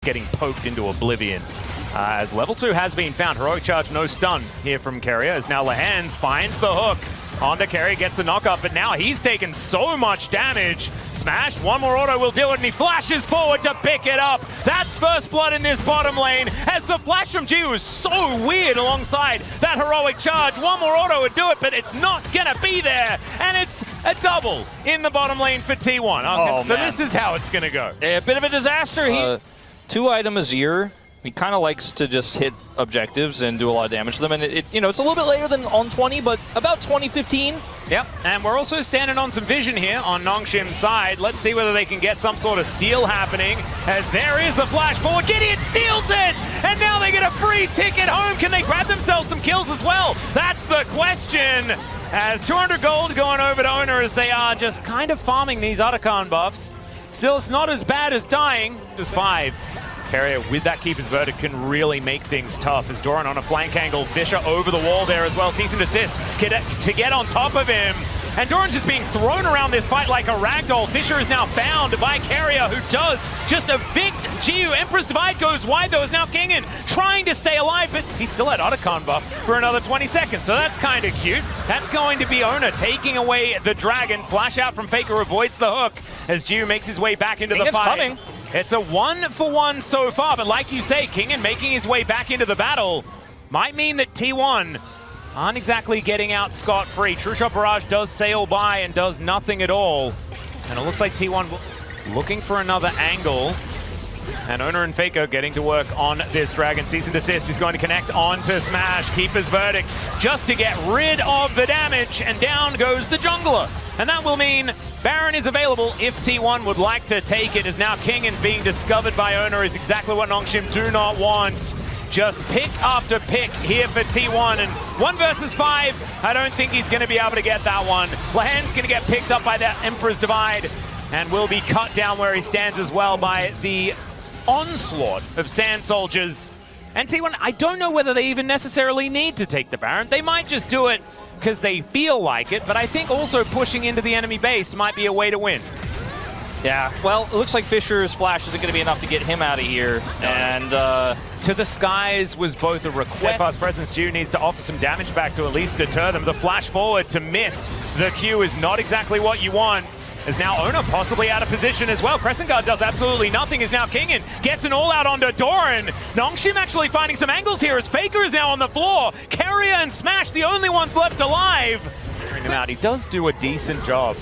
getting poked into oblivion. As level 2 has been found. Heroic charge, no stun here from Keria, as now Lehans finds the hook. Onto Keria, gets the knockup, but now he's taken so much damage. Smash, one more auto will do it, and he flashes forward to pick it up. That's first blood in this bottom lane, as the flash from Jiu is so weird alongside that heroic charge. One more auto would do it, but it's not gonna be there, and it's a double in the bottom lane for T1. Okay, oh, so man. This is how it's gonna go. A bit of a disaster. 2-item Azir. He kind of likes to just hit objectives and do a lot of damage to them, and it's a little bit later than on 20, but about 2015. Yep, and we're also standing on some vision here on Nongshim's side. Let's see whether they can get some sort of steal happening, as there is the flash forward. Gideon steals it, and now they get a free ticket home. Can they grab themselves some kills as well? That's the question. As 200 gold going over to Owner, as they are just kind of farming these Otacon buffs. Still, it's not as bad as dying. Just 5. Keria with that Keeper's Verdict can really make things tough, as Doran on a flank angle, Fisher over the wall there as well, cease and desist to get on top of him. And Doran's just being thrown around this fight like a ragdoll. Fisher is now found by Keria, who does just evict Jiu. Emperor's Divide goes wide though, as now Kingen trying to stay alive, but he's still at Otacon buff for another 20 seconds, so that's kind of cute. That's going to be Owner taking away the dragon. Flash out from Faker avoids the hook, as Jiu makes his way back into the fight. Coming. It's a 1-for-1 so far, but like you say, Kingen making his way back into the battle might mean that T1 aren't exactly getting out scot-free. True Shot Barrage does sail by and does nothing at all. And it looks like T1 looking for another angle. And Owner and Faker getting to work on this dragon. Cease and desist is going to connect onto Smash. Keeper's Verdict just to get rid of the damage. And down goes the jungler. And that will mean Baron is available if T1 would like to take it, as now Kingen being discovered by Owner is exactly what Nongshim do not want. Just pick after pick here for T1, and 1 versus 5, I don't think he's going to be able to get that one. Lahan's going to get picked up by that Emperor's Divide and will be cut down where he stands as well by the onslaught of Sand Soldiers. And T1, I don't know whether they even necessarily need to take the Baron. They might just do it because they feel like it, but I think also pushing into the enemy base might be a way to win. Yeah, well, it looks like Fisher's flash isn't going to be enough to get him out of here. And To the Skies was both a request. Steadfast Presence Jiu needs to offer some damage back to at least deter them. The flash forward to miss the Q is not exactly what you want. As now Owner possibly out of position as well. Crescent Guard does absolutely nothing, as now Kingen gets an all-out onto Doran. Nongshim actually finding some angles here, as Faker is now on the floor. Keria and Smash the only ones left alive. Clearing them out. He does do a decent job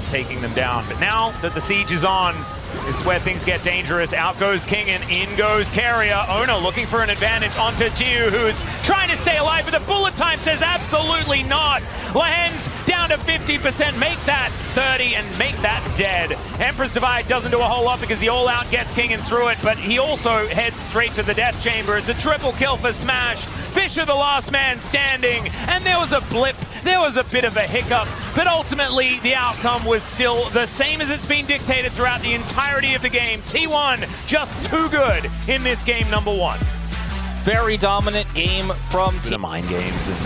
taking them down. But now that the siege is on, this is where things get dangerous. Out goes Kingen, in goes Keria. Owner looking for an advantage onto Jiu, who's trying to stay alive, but the bullet time says absolutely not. Lahen's down to 50%, make that 30 and make that dead. Emperor's Divide doesn't do a whole lot because the all-out gets Kingen through it, but he also heads straight to the death chamber. It's a triple kill for Smash. Fisher the last man standing, and there was a blip, there was a bit of a hiccup, but ultimately the outcome was still the same as it's been dictated throughout the entirety of the game. T1 just too good in this game number 1. very dominant game from the mind games, and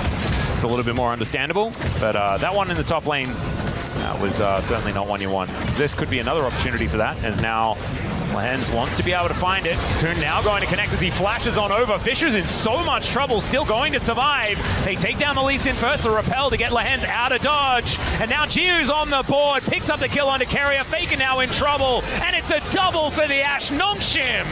it's a little bit more understandable, but that one in the top lane was certainly not one you want. This could be another opportunity for that, as now Lehens wants to be able to find it. Kuhn now going to connect as he flashes on over. Fisher's in so much trouble, still going to survive. They take down the Lee Sin first, the repel to get Lehens out of dodge. And now Jiu's on the board, picks up the kill onto Keria. Faker now in trouble, and it's a double for the Ashe. Nongshim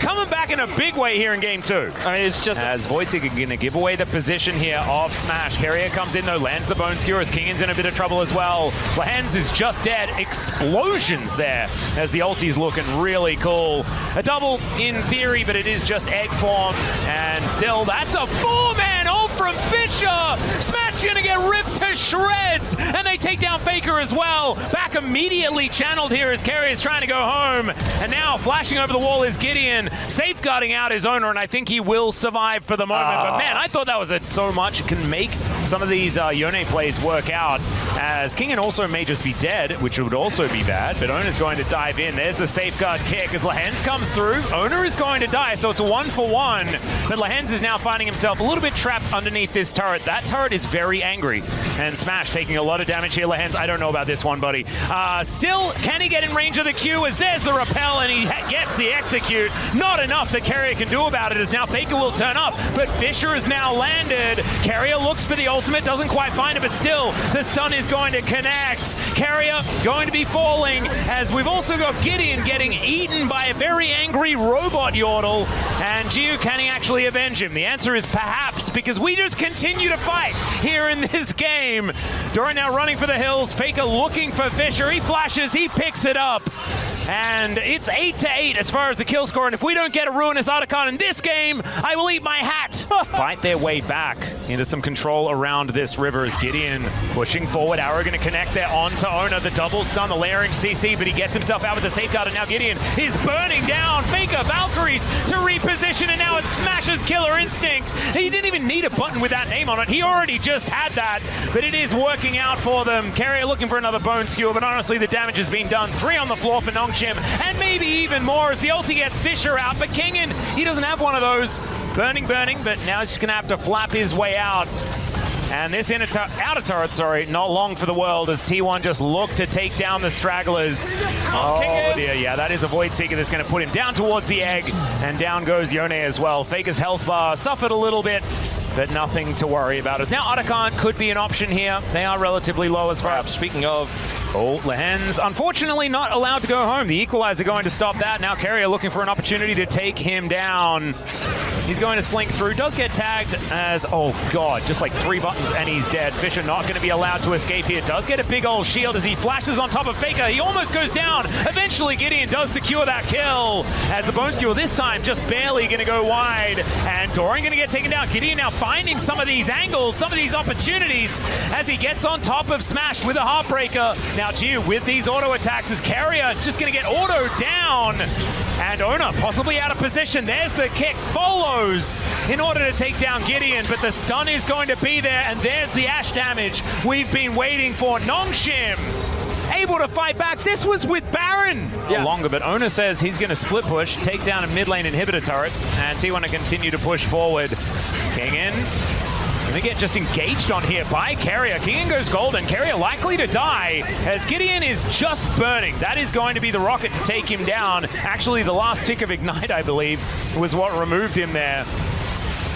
coming back in a big way here in game 2. I mean, it's just as Voitsick are going to give away the position here of Smash. Keria comes in though, lands the Bone Skewer as Kingen's in a bit of trouble as well. Lehens is just dead. Explosions there as the ulti's looking really cool. A double in theory, but it is just egg form. And still, that's a 4-man ult from Fisher. Smash gonna get ripped to shreds, and they take down Faker as well. Back immediately channeled here as Keria is trying to go home. And now flashing over the wall is Gideon, safeguarding out his owner, and I think he will survive for the moment. But man, I thought that was so much. It can make some of these Yone plays work out, as Kingen also may just be dead, which would also be bad, but Ona's going to dive in. There's the safeguard kick as Lehens comes through. Ona is going to die, so it's a 1-for-1, but Lehens is now finding himself a little bit trapped underneath this turret. That turret is very angry, and Smash taking a lot of damage here. Lehens, I don't know about this one, buddy. Still, can he get in range of the Q as there's the repel, and he gets the execute. Not enough that Carrier can do about it, as now Faker will turn up, but Fisher is now landed. Carrier looks for the ultimate, doesn't quite find it, but still, the stun is going to connect. Carrier going to be falling, as we've also got Gideon getting eaten by a very angry robot Yordle, and Giu, can he actually avenge him? The answer is perhaps, because we just continue to fight here in this game. Doran now running for the hills, Faker looking for Fisher, he flashes, he picks it up. And it's 8-8 as far as the kill score, and if we don't get a Ruinous Otacon in this game, I will eat my hat. Fight their way back into some control around this river as Gideon pushing forward. Arrow going to connect there onto Ona. The double stun, the layering CC, but he gets himself out with the safeguard, and now Gideon is burning down. Faker, Valkyries to reposition, and now it smashes Killer Instinct. He didn't even need a button with that name on it. He already just had that, but it is working out for them. Carrier looking for another bone skewer, but honestly, the damage has been done. 3 on the floor for Nongshim, and maybe even more as the ulti gets Fisher out, but Kingen, he doesn't have one of those. Burning, but now he's just gonna have to flap his way out. And this outer turret, sorry, not long for the world as T1 just look to take down the stragglers. Oh dear, yeah, that is a Void Seeker that's gonna put him down towards the egg, and down goes Yone as well. Faker's health bar suffered a little bit, but nothing to worry about. As now Otacon could be an option here. They are relatively low as far as, speaking of, Lehens, unfortunately not allowed to go home. The Equalizer going to stop that. Now Carrier looking for an opportunity to take him down. He's going to slink through, does get tagged as, oh god, just like 3 buttons and he's dead. Fisher not going to be allowed to escape here. Does get a big old shield as he flashes on top of Faker. He almost goes down. Eventually Gideon does secure that kill as the Bone Skewer this time just barely going to go wide. And Doran going to get taken down. Gideon now finding some of these angles, some of these opportunities as he gets on top of Smash with a Heartbreaker. Now Giu with these auto attacks as Carrier, it's just going to get auto down. And Ona possibly out of position. There's the kick, follows in order to take down Gideon, but the stun is going to be there, and there's the Ash damage we've been waiting for. Nongshim able to fight back. This was with Baron. Yeah. Longer, but Ona says he's going to split push, take down a mid lane inhibitor turret, and T1 to continue to push forward. Kingen gonna get just engaged on here by Carrier. Kingen goes golden. Carrier likely to die as Gideon is just burning. That is going to be the rocket to take him down. Actually, the last tick of Ignite, I believe, was what removed him there.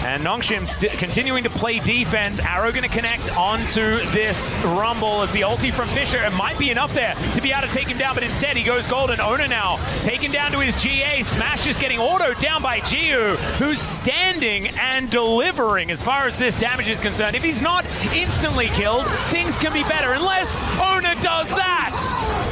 And Nongshim continuing to play defense. Arrow going to connect onto this Rumble as the ulti from Fisher. It might be enough there to be able to take him down, but instead he goes golden. Ona now taken down to his GA. Smash is getting autoed down by Giu, who's standing and delivering as far as this damage is concerned. If he's not instantly killed, things can be better, unless Ona does that.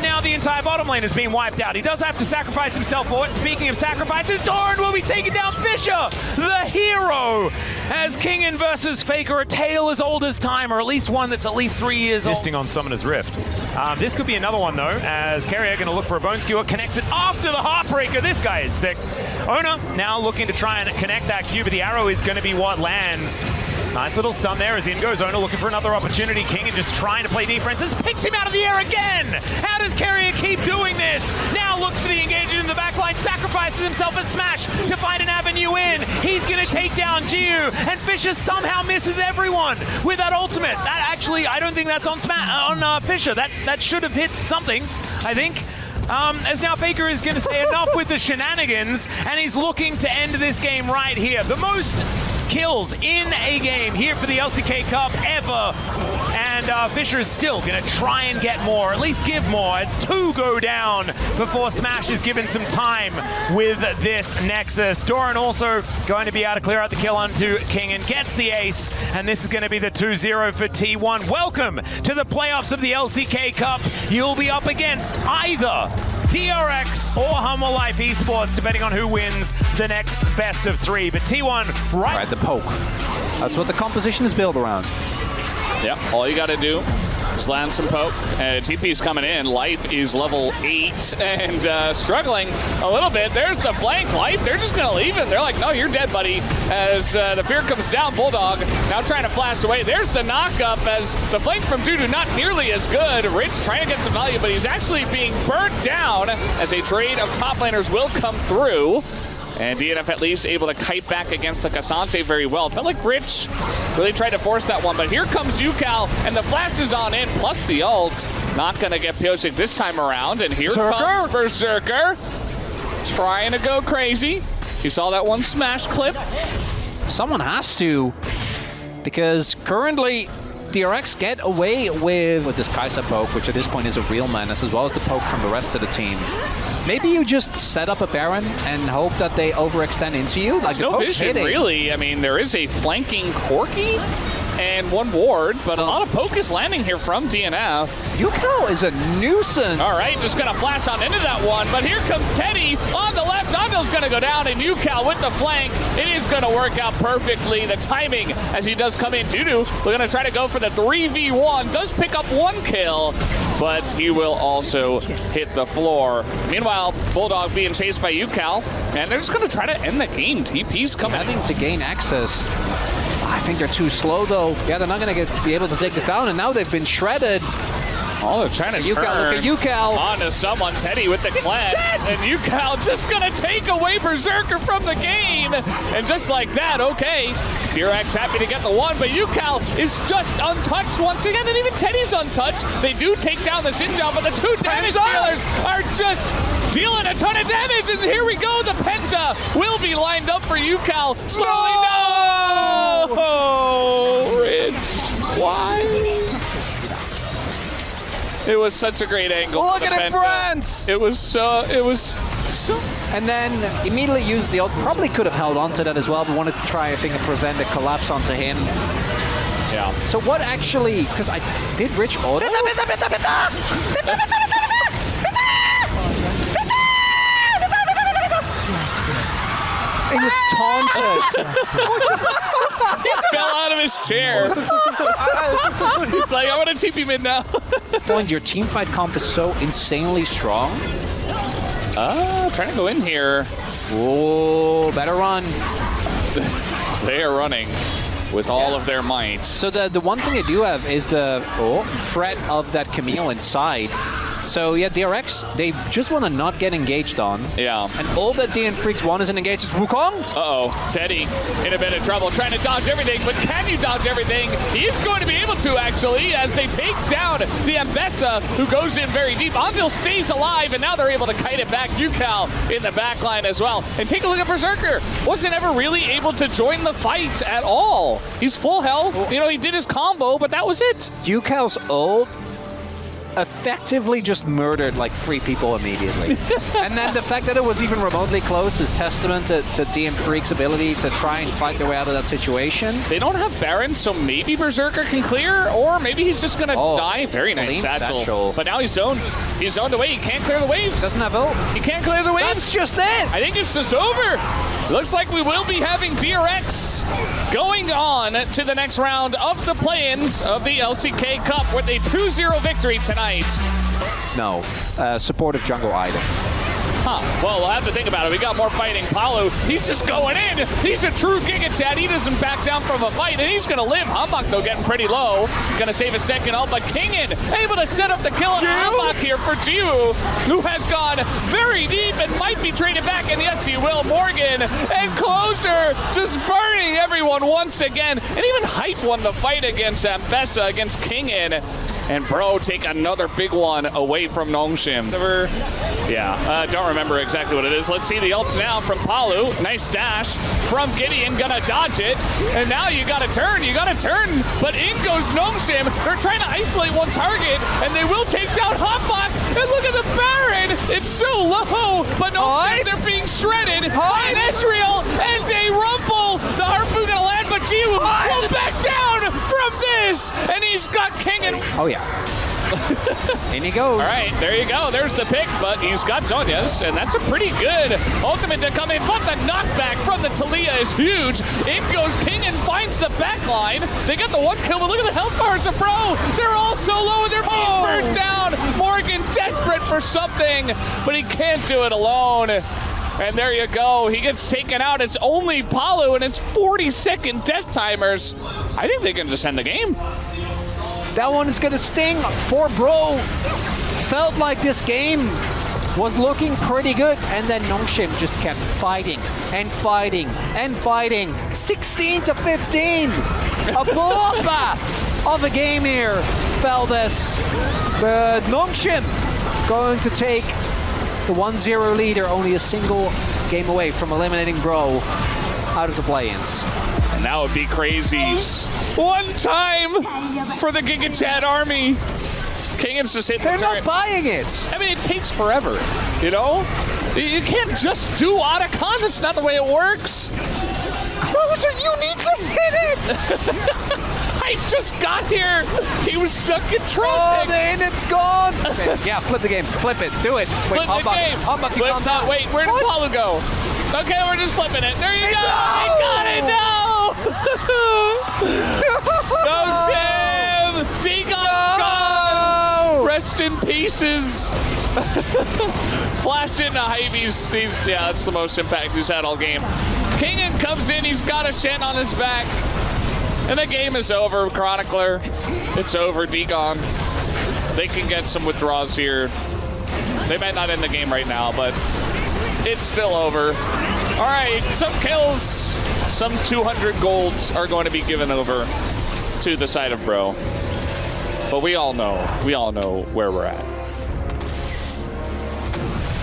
Now the entire bottom lane is being wiped out. He does have to sacrifice himself for it. Speaking of sacrifices, Doran will be taking down Fisher, the hero, as Kingen versus Faker, a tale as old as time, or at least one that's at least 3 years old. Existing on Summoner's Rift. This could be another one though, as Carrier going to look for a Bone Skewer, connects it after the Heartbreaker. This guy is sick. Ona now looking to try and connect that Q, but the arrow is going to be what lands. Nice little stun there as in goes Ona looking for another opportunity. Kingen just trying to play defense. This picks him out of the air again. How does Carrier keep doing this? Now looks for the engagement in the backline, sacrifices himself at Smash to find an avenue in. He's going to take down Giu, and Fisher somehow misses everyone with that ultimate. That actually, I don't think that's on Fisher. That should have hit something, I think. As now Faker is going to say enough with the shenanigans, and he's looking to end this game right here. The most kills in a game here for the LCK Cup ever. And Fisher is still going to try and get more, at least give more. It's 2 go down before Smash is given some time with this Nexus. Doran also going to be able to clear out the kill onto Kingen, gets the ace, and this is going to be the 2-0 for T1. Welcome to the playoffs of the LCK Cup. You'll be up against either DRX or Hanwha Life Esports, depending on who wins the next best of 3. But T1 right the poke. That's what the composition is built around. Yeah, all you got to do is Dogs land some poke. TP's coming in. Life is level 8 and struggling a little bit. There's the flank. Life, they're just going to leave him. They're like, no, you're dead, buddy. As the fear comes down, Bulldog now trying to flash away. There's the knockup as the flank from Dudu not nearly as good. Rich trying to get some value, but he's actually being burnt down as a trade of top laners will come through. And DNF at least able to kite back against the Cassante very well. Felt like Rich really tried to force that one, but here comes UCal, and the flash is on in, plus the ult. Not going to get Pyosik this time around, and here comes Berserker. Trying to go crazy. You saw that one smash clip. Someone has to, because currently DRX get away with this Kai'Sa poke, which at this point is a real menace, as well as the poke from the rest of the team. Maybe you just set up a Baron and hope that they overextend into you. Like, no vision, really. I mean, there is a flanking Corki and one ward, but a lot of poke is landing here from DNF. UCal is a nuisance. All right, just going to flash on into that one, but here comes Teddy on the left. Anvil's going to go down, and UCal with the flank. It is going to work out perfectly. The timing as he does come in. Dudu, we're going to try to go for the 3v1. Does pick up one kill, but he will also hit the floor. Meanwhile, Bulldog being chased by UCal, and they're just going to try to end the game. TP's coming in. Having to gain access. I think they're too slow, though. Yeah, they're not going to be able to take this down, and now they've been shredded. Oh, they're trying to Look at UCal. Onto someone. Teddy with the clan. And UCal just going to take away Berserker from the game. And just like that, okay. DRX happy to get the one, but UCal is just untouched once again, and even Teddy's untouched. They do take down the Xinjiang, but the two damage dealers are just dealing a ton of damage, and here we go. The Penta will be lined up for UCal. Slowly, no! Rich, why? It was such a great angle. Look at it, France! It was so. And then immediately used the ult. Probably could have held on to that as well, but wanted to try, I think, and prevent a collapse onto him. Yeah. So what actually, because I did Rich auto? He was taunted. He fell out of his chair. He's like, I want to TP mid now. And your teamfight comp is so insanely strong. Trying to go in here. Oh, better run. They are running with all of their might. So the one thing they do have is the threat of that Camille inside. So yeah, DRX, they just want to not get engaged on. Yeah. And all that DN Freaks want is an engaged Wukong. Uh-oh, Teddy in a bit of trouble, trying to dodge everything, but can you dodge everything? He's going to be able to, actually, as they take down the Ambessa, who goes in very deep. Anvil stays alive, and now they're able to kite it back. UCal in the back line as well. And take a look at Berserker. Wasn't ever really able to join the fight at all. He's full health. You know, he did his combo, but that was it. UCal's ult effectively just murdered like 3 people immediately. And then the fact that it was even remotely close is testament to DM Freak's ability to try and fight their way out of that situation. They don't have Baron, so maybe Berserker can clear, or maybe he's just going to die. Very nice satchel. But now he's zoned. He's zoned away. He can't clear the waves. Doesn't have ult. He can't clear the waves. That's just it. I think it's just over. Looks like we will be having DRX going on to the next round of the play-ins of the LCK Cup with a 2-0 victory tonight. No. Supportive jungle item. Huh. Well, we'll have to think about it. We got more fighting. Palu, he's just going in. He's a true Giga Chad. He doesn't back down from a fight, and he's going to live. Hanwha, though, getting pretty low. Going to save a second ult, but Kingin able to set up the kill on Hanwha here for Jiwoo, who has gone very deep and might be traded back, and yes, he will. Morgan and Closer just burning everyone once again, and even Hype won the fight against Ambessa, against Kingin. And Bro take another big one away from Nongshim. Yeah, don't remember exactly what it is. Let's see the ult now from Palu. Nice dash from Gideon, gonna dodge it. And now you gotta turn, But in goes Nongshim. They're trying to isolate one target, and they will take down Hanwha. And look at the Baron, it's so low. But Nongshim, they're being shredded by an Ezreal and a Rumble. The Harpoon gonna land, but Jiwoo will back down from this. And he's got King and... Oh yeah. In he goes. All right, there you go. There's the pick, but he's got Zhonya's, and that's a pretty good ultimate to come in. But the knockback from the Taliyah is huge. In goes King and finds the back line. They got the one kill, but look at the health bars of Bro. They're all so low, and they're being burnt down. Morgan desperate for something, but he can't do it alone. And there you go. He gets taken out. It's only Palu, and it's 40-second death timers. I think they can just end the game. That one is going to sting for Bro. Felt like this game was looking pretty good, and then Nongshim just kept fighting and fighting and fighting. 16-15. A bloodbath of a game here, Feldes. But Nongshim going to take the 1-0 leader, only a single game away from eliminating Bro out of the play-ins. And that would be crazies. One time for the Giga Chad army. Kingans just hit the They're turret. not buying it. I mean, it takes forever, you know? You can't just do Otacon. That's not the way it works. Closer, you need to hit it. I just got here. He was stuck in Oh, traffic. the init's gone. Okay, yeah, flip the game. Flip it. Do it. Wait, Flip the game. Flip that. Wait, where did Palu go? Okay, we're just flipping it. There you go. He got it. No. No, Sam. Deacon's gone. Rest in pieces. Flash into Hybe's. Yeah, that's the most impact he's had all game. Kingen comes in. He's got a Shen on his back. And the game is over, Chronicler. It's over, Deacon. They can get some withdrawals here. They might not end the game right now, but it's still over. All right, some kills, some 200 golds are going to be given over to the side of Bro. But we all know where we're at.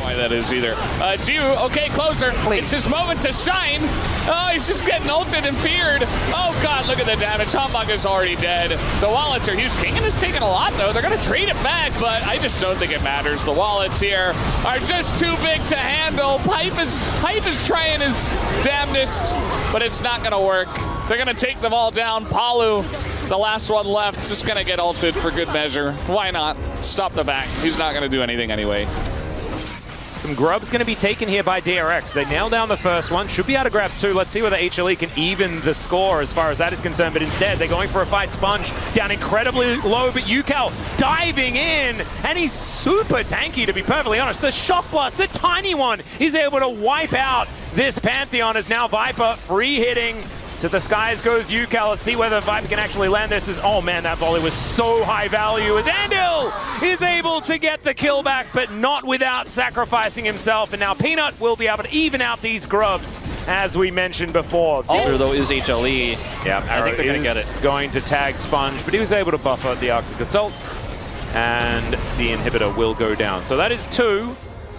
Why that is either. Jiu, okay, closer. Please. It's his moment to shine. Oh, he's just getting ulted and feared. Oh, God, look at the damage. Hanwha is already dead. The wallets are huge. Kingen is taking a lot, though. They're going to trade it back, but I just don't think it matters. The wallets here are just too big to handle. Pipe is trying his damnedest, but it's not going to work. They're going to take them all down. Palu, the last one left, just going to get ulted for good measure. Why not? Stop the back. He's not going to do anything anyway. Some grub's going to be taken here by DRX. They nailed down the first one. Should be able to grab two. Let's see whether HLE can even the score as far as that is concerned. But instead, they're going for a fight. Sponge down incredibly low, but Yukal diving in. And he's super tanky, to be perfectly honest. The Shock Blast, the tiny one, is able to wipe out this Pantheon as now Viper free hitting. To the skies goes Yukal. Let's see whether Viper can actually land this. Oh man, that volley was so high value as Andil is able to get the kill back, but not without sacrificing himself. And now Peanut will be able to even out these grubs, as we mentioned before. There, though, is HLE. Yeah, I think they're going to get it. Going to tag Sponge, but he was able to buffer the Arctic Assault, and the inhibitor will go down. So that is two.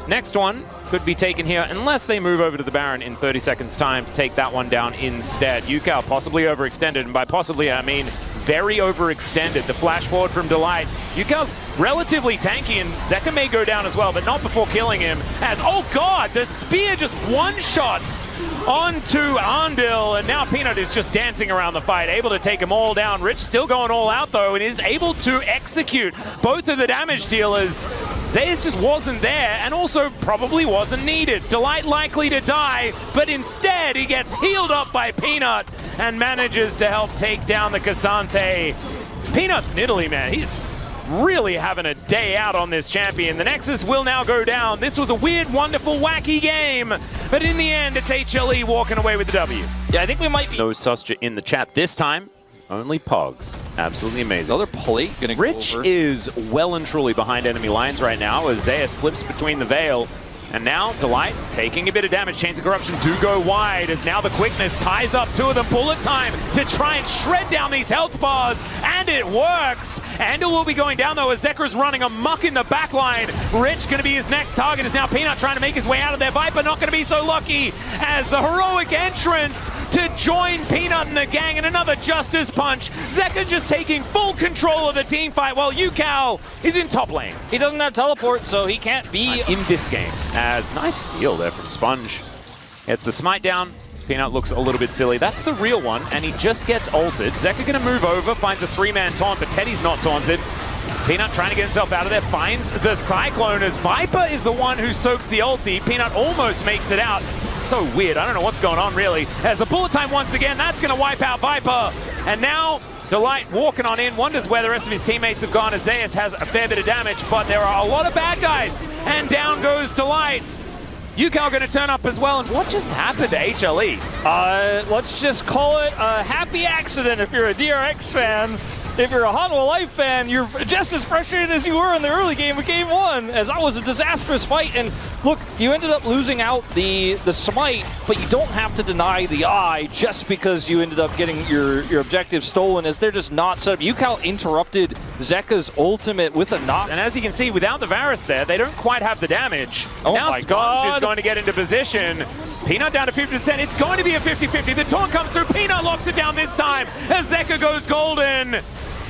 Next one could be taken here unless they move over to the Baron in 30 seconds time to take that one down instead. Yukal possibly overextended, and by possibly I mean very overextended. The flash forward from Delight. Yukal's relatively tanky, and Zeka may go down as well, but not before killing him. As, oh god, the spear just one-shots onto Andil, and now Peanut is just dancing around the fight, able to take them all down. Rich still going all out though, and is able to execute both of the damage dealers. Zeus just wasn't there, and also probably wasn't needed. Delight likely to die, but instead he gets healed up by Peanut and manages to help take down the Cassante. Peanut's in Italy, man. He's really having a day out on this champion. The Nexus will now go down. This was a weird, wonderful, wacky game, but in the end, it's HLE walking away with the W. Yeah, I think we might be. No Susja in the chat this time. Only Pogs. Absolutely amazing. Another plate gonna go Rich over. is well and truly behind enemy lines right now as Zeus slips between the veil. And now Delight taking a bit of damage. Chains of Corruption do go wide as now the quickness ties up two of them. Bullet time to try and shred down these health bars, and it works. Andil will be going down though as Zekra's running amok in the back line. Rich going to be his next target as now Peanut trying to make his way out of there. Viper not going to be so lucky as the heroic entrance to join Peanut and the gang, and another Justice Punch. Zeka just taking full control of the team fight while Yukal is in top lane. He doesn't have teleport, so he can't be In this game. As nice steal there from Sponge. Gets the smite down. Peanut looks a little bit silly. That's the real one, and he just gets ulted. Zeka gonna move over, finds a three-man taunt, but Teddy's not taunted. Peanut trying to get himself out of there, finds the Cyclone as Viper is the one who soaks the ulti. Peanut almost makes it out. This is so weird. I don't know what's going on, really. As the bullet time once again, that's going to wipe out Viper. And now Delight walking on in, wonders where the rest of his teammates have gone. As Zeus has a fair bit of damage, but there are a lot of bad guys. And down goes Delight. Yukao going to turn up as well, and what just happened to HLE? Let's just call it a happy accident if you're a DRX fan. If you're a Hanwha Life fan, you're just as frustrated as you were in the early game of Game 1, as that was a disastrous fight. And look, you ended up losing out the smite, but you don't have to deny the eye just because you ended up getting your objective stolen, as they're just not set up. Yukao interrupted Zeka's ultimate with a knock. And as you can see, without the Varus there, they don't quite have the damage. Oh now my Sponge God. is going to get into position. Peanut down to 50%. It's going to be a 50-50. The taunt comes through. Peanut locks it down this time as Zeka goes golden.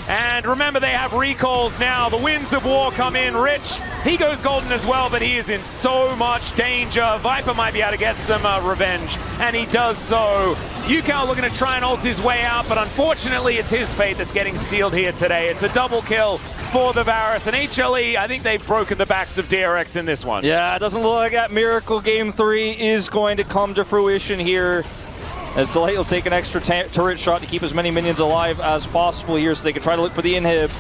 And remember, they have recalls now. The Winds of War come in. Rich, he goes golden as well, but he is in so much danger. Viper might be able to get some revenge, and he does so. Yukao looking to try and ult his way out, but unfortunately, it's his fate that's getting sealed here today. It's a double kill for the Varus, and HLE, I think they've broken the backs of DRX in this one. Yeah, it doesn't look like that Miracle Game 3 is going to come to fruition here, as Delight will take an extra turret shot to keep as many minions alive as possible here, so they can try to look for the inhib.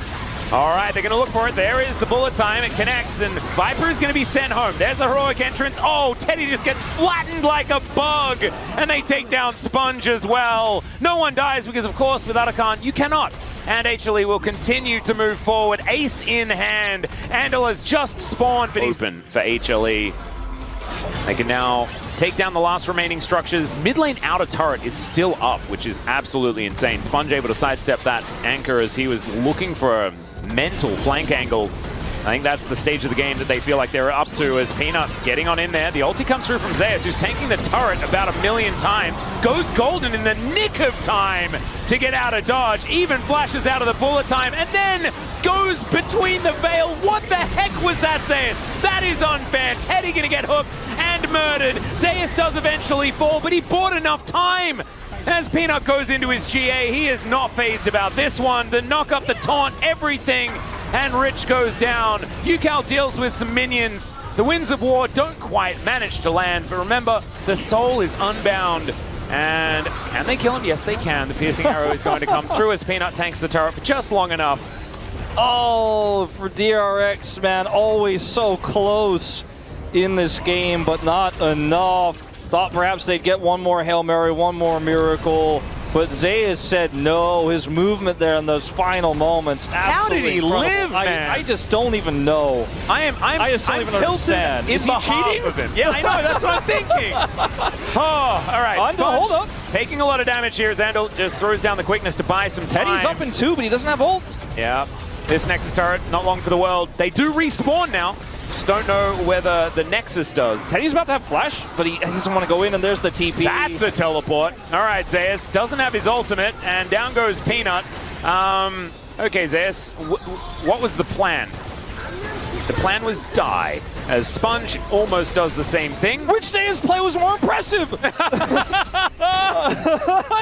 All right, they're going to look for it. There is the bullet time. It connects, and Viper is going to be sent home. There's a heroic entrance. Oh, Teddy just gets flattened like a bug, and they take down Sponge as well. No one dies because, of course, with Otacon, you cannot. And HLE will continue to move forward, ace in hand. Andal has just spawned, but he's open for HLE. They can now take down the last remaining structures. Mid lane outer turret is still up, which is absolutely insane. Sponge able to sidestep that anchor as he was looking for a mental flank angle. I think that's the stage of the game that they feel like they're up to, as Peanut getting on in there. The ulti comes through from Zeus, who's tanking the turret about 1,000,000 times. Goes golden in the nick of time to get out of dodge. Even flashes out of the bullet time, and then goes between the veil. What the heck was that, Zeus? That is unfair. Teddy gonna get hooked and murdered. Zeus does eventually fall, but he bought enough time. As Peanut goes into his GA, he is not fazed about this one. The knock up, the taunt, everything. And Rich goes down. Yukao deals with some minions. The Winds of War don't quite manage to land, but remember, the soul is unbound. And can they kill him? Yes, they can. The piercing arrow is going to come through as Peanut tanks the turret for just long enough. Oh, for DRX, man, always so close in this game, but not enough. Thought perhaps they'd get one more Hail Mary, one more Miracle, but Zeus said no. His movement there in those final moments, How did he live, man? I just don't even know. I'm just don't even tilted understand. in Is he behalf cheating? of him. Yeah, I know, that's what I'm thinking. Oh, all right. Sponge hold up. taking a lot of damage here. Zandal just throws down the quickness to buy some time. Teddy's up in 2, but he doesn't have ult. Yeah, this Nexus turret, not long for the world. They do respawn now. Just don't know whether the Nexus does. Teddy's about to have flash, but he doesn't want to go in, and there's the TP. That's a teleport. All right, Zeus doesn't have his ultimate, and down goes Peanut. Okay, Zeus, what was the plan? The plan was die, as Sponge almost does the same thing. Which Zeus play was more impressive? I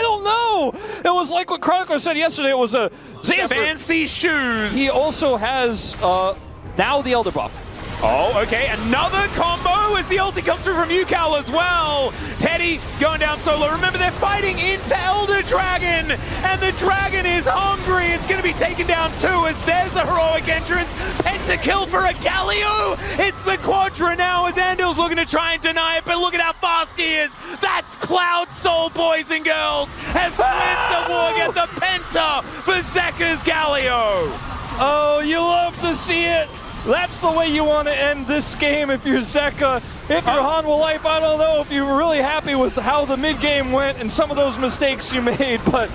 don't know. It was like what Chronicler said yesterday. It was a Zeus. Fancy shoes. He also has now the Elder buff. Oh, okay, another combo as the ulti comes through from Yukao as well. Teddy going down solo. Remember, they're fighting into Elder Dragon, and the dragon is hungry. It's going to be taken down too, as there's the heroic entrance. Pentakill for a Galio. It's the Quadra now, as Andal's looking to try and deny it, but look at how fast he is. That's Cloud Soul, boys and girls, as the Winds of War get the Penta for Zeka's Galio. Oh, you love to see it. That's the way you want to end this game if you're Zeka. If you're Hanwha Life, I don't know if you were really happy with how the mid-game went and some of those mistakes you made, but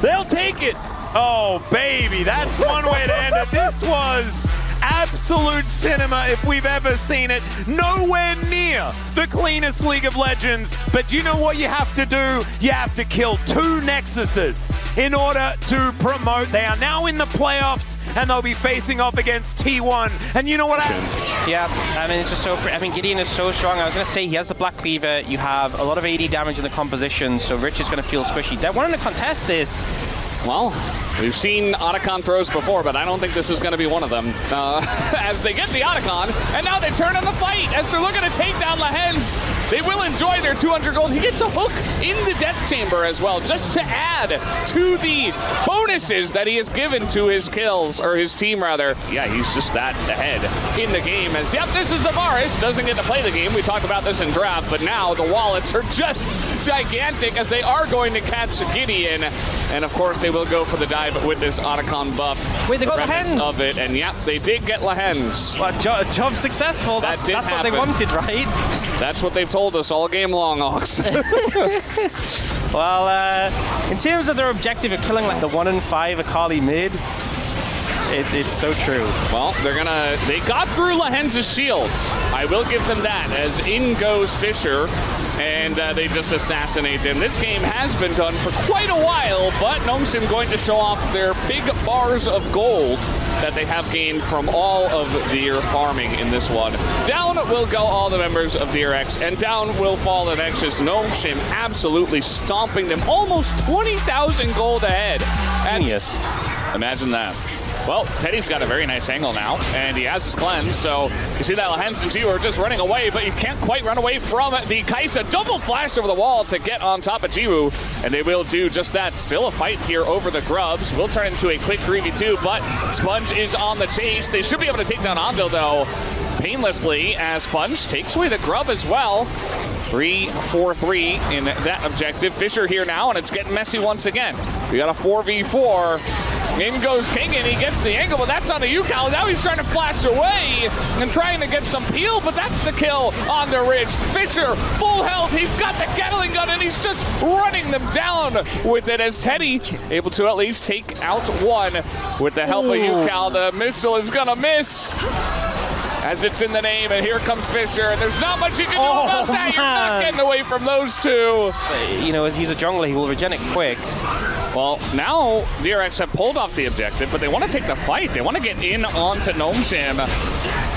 they'll take it. Oh, baby, that's one way to end it. This was absolute cinema if we've ever seen it. Nowhere near the cleanest League of Legends, but you know what you have to do? You have to kill 2 Nexuses in order to promote. They are now in the playoffs, and they'll be facing off against T1. And you know what Yeah, I mean, it's just so... I mean, Gideon is so strong. I was going to say, he has the Black Cleaver. You have a lot of AD damage in the composition, so Rich is going to feel squishy. They're wanting to contest this. Well, we've seen Otacon throws before, but I don't think this is going to be one of them. As they get the Otacon, and now they turn on the fight as they're looking to take down Lehens. They will enjoy their 200 gold. He gets a hook in the death chamber as well, just to add to the bonuses that he has given to his kills, or his team rather. Yeah, he's just that ahead in the game. As, yep, this is Tavares, doesn't get to play the game. We talked about this in draft, but now the wallets are just gigantic as they are going to catch Gideon. And of course, they will go for the dive with this Otacon buff. Wait, they got Lehens of it, and yep, they did get Lehens. Well, job successful. That's what they wanted, right? That's what they've told us all game long, Ox. Well, in terms of their objective of killing like the 1-in-5 Akali mid, it's so true. Well, they got through Lehens' shields. I will give them that, as in goes Fisher, and they just assassinate them. This game has been done for quite a while, but Nongshim going to show off their big bars of gold that they have gained from all of their farming in this one. Down will go all the members of DRX, and down will fall the Nexus. Nongshim absolutely stomping them, almost 20,000 gold ahead. Genius. Imagine that. Well, Teddy's got a very nice angle now, and he has his cleanse, so you see that Lehens and Jiwoo are just running away, but you can't quite run away from the Kaisa. Double flash over the wall to get on top of Jiwoo, and they will do just that. Still a fight here over the grubs. Will turn into a quick 3v2, but Sponge is on the chase. They should be able to take down Anvil, though, painlessly, as Sponge takes away the grub as well. 3-4-3 in that objective. Fisher here now, and it's getting messy once again. We got a 4v4. In goes King, and he gets the angle, but that's on the UCal. Now he's trying to flash away and trying to get some peel, but that's the kill on the ridge. Fisher, full health. He's got the Gatling gun, and he's just running them down with it, as Teddy able to at least take out one with the help of UCal. The missile is going to miss, as it's in the name, and here comes Fisher, and there's not much you can do about that. You're not getting away from those two. You know, as he's a jungler, he will regen it quick. Well, now DRX have pulled off the objective, but they want to take the fight. They want to get in onto Nongshim.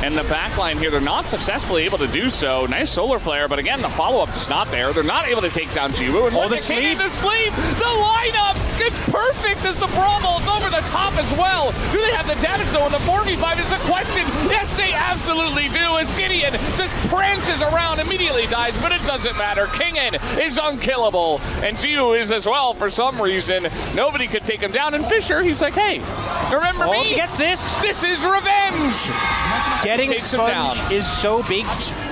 And the backline here, they're not successfully able to do so. Nice solar flare, but again, the follow-up is not there. They're not able to take down Jiwoo. And the sleep! The lineup! It's perfect as the Brawl is over the top as well. Do they have the damage, though, in the 4v5 is the question. Yes, they absolutely do, as Gideon just prances around, immediately dies, but it doesn't matter. Kingen is unkillable, and Jiwoo is as well for some reason. Nobody could take him down, and Fisher, he's like, hey, remember me? He gets this. This is revenge. Getting Sponge is so big.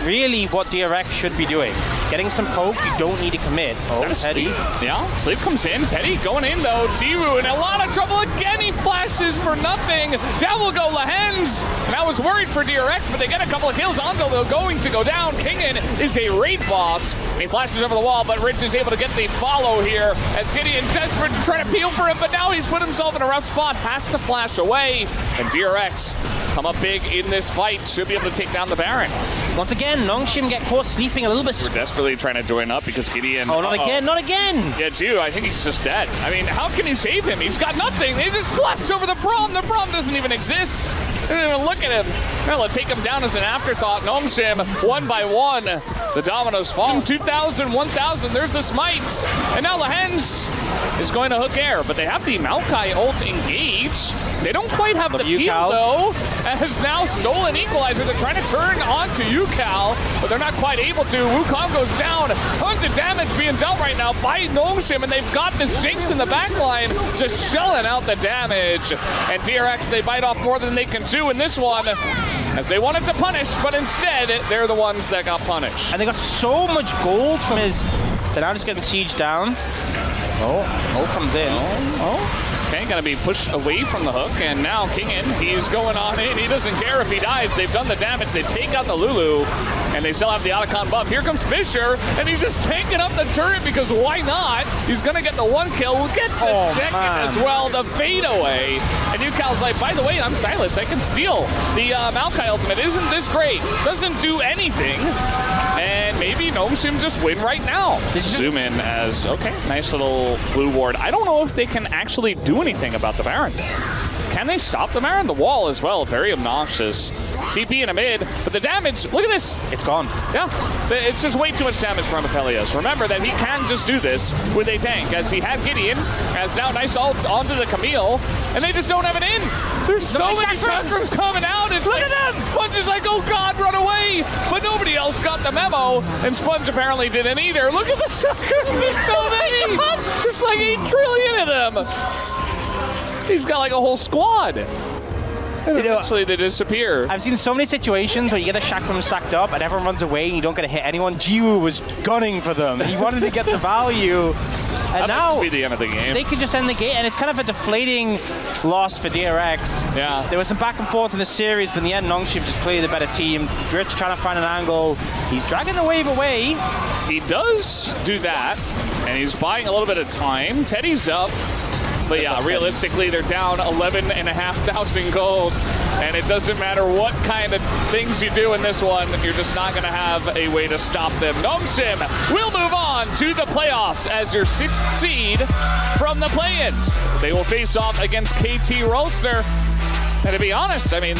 Really what DRX should be doing. Getting some poke, you don't need to commit. Oh, Teddy. Yeah, Sleep comes in. Teddy going in, though. Jiwoo in a lot of trouble again. He flashes for nothing. Down will go Lehens. And I was worried for DRX, but they get a couple of kills. Anvil, they're going to go down. Kingen is a raid boss. And he flashes over the wall, but Rich is able to get the follow here as Gideon desperate to try to peel for him, but now he's put himself in a rough spot. Has to flash away. And DRX come up big in this fight. Should be able to take down the Baron. Once again, Nongshim get caught sleeping a little bit. We're desperately trying to join up because Gideon... Oh, not again, not again! Yeah, Jiwoo, I think he's just dead. I mean, how can you save him? He's got nothing. They just flash over the Braum. The Braum doesn't even exist. They didn't even look at him. Well, take him down as an afterthought. Nongshim, one by one. The dominoes fall. 2,000, 1,000. There's the smite. And now Lehens is going to hook air, but they have the Maokai ult engaged. They don't quite have the peel, though, as now stolen equalizer. They're trying to turn onto UCal, but they're not quite able to. Wukong goes down. Tons of damage being dealt right now by Nongshim, and they've got this Jinx in the backline just shelling out the damage. And DRX, they bite off more than they can chew in this one, as they wanted to punish, but instead, they're the ones that got punished. And they got so much gold from his... They're now just getting sieged down. Oh, comes in. Okay, gonna be pushed away from the hook, and now Kingen, he's going on in. He doesn't care if he dies. They've done the damage. They take out the Lulu, and they still have the Otacon buff. Here comes Fisher, and he's just tanking up the turret because why not? He's gonna get the one kill. We'll get to second as well, the fade away. And UCal's like, by the way, I'm Silas. I can steal the Maokai ultimate. Isn't this great? Doesn't do anything. And maybe Nongshim just win right now. Zoom in as, okay, nice little blue ward. I don't know if they can actually do anything about the Baron. Can they stop the Mara on the wall as well? Very obnoxious. TP in a mid, but the damage, look at this. It's gone. Yeah, it's just way too much damage from Aphelios. Remember that he can just do this with a tank, as he had Gideon, as now nice ult onto the Camille, and they just don't have it in. There's so many chakrams coming out. It's look at them! Sponge is like, oh god, run away! But nobody else got the memo, and Sponge apparently didn't either. Look at the chakrams, there's so many! There's like 8 trillion of them! He's got like a whole squad. And eventually they disappear. I've seen so many situations where you get a chakram stacked up and everyone runs away and you don't get to hit anyone. Jiwoo was gunning for them. He wanted to get the value. And now be the end of the game. They can just end the game, and it's kind of a deflating loss for DRX. Yeah. There was some back and forth in the series, but in the end, Nongshim just played the better team. Dritch trying to find an angle. He's dragging the wave away. He does do that, and he's buying a little bit of time. Teddy's up. But yeah, realistically, they're down 11,500 gold, and it doesn't matter what kind of things you do in this one, you're just not going to have a way to stop them. Nongshim will move on to the playoffs as your 6th seed from the play-ins. They will face off against KT Rolster, and to be honest, I mean,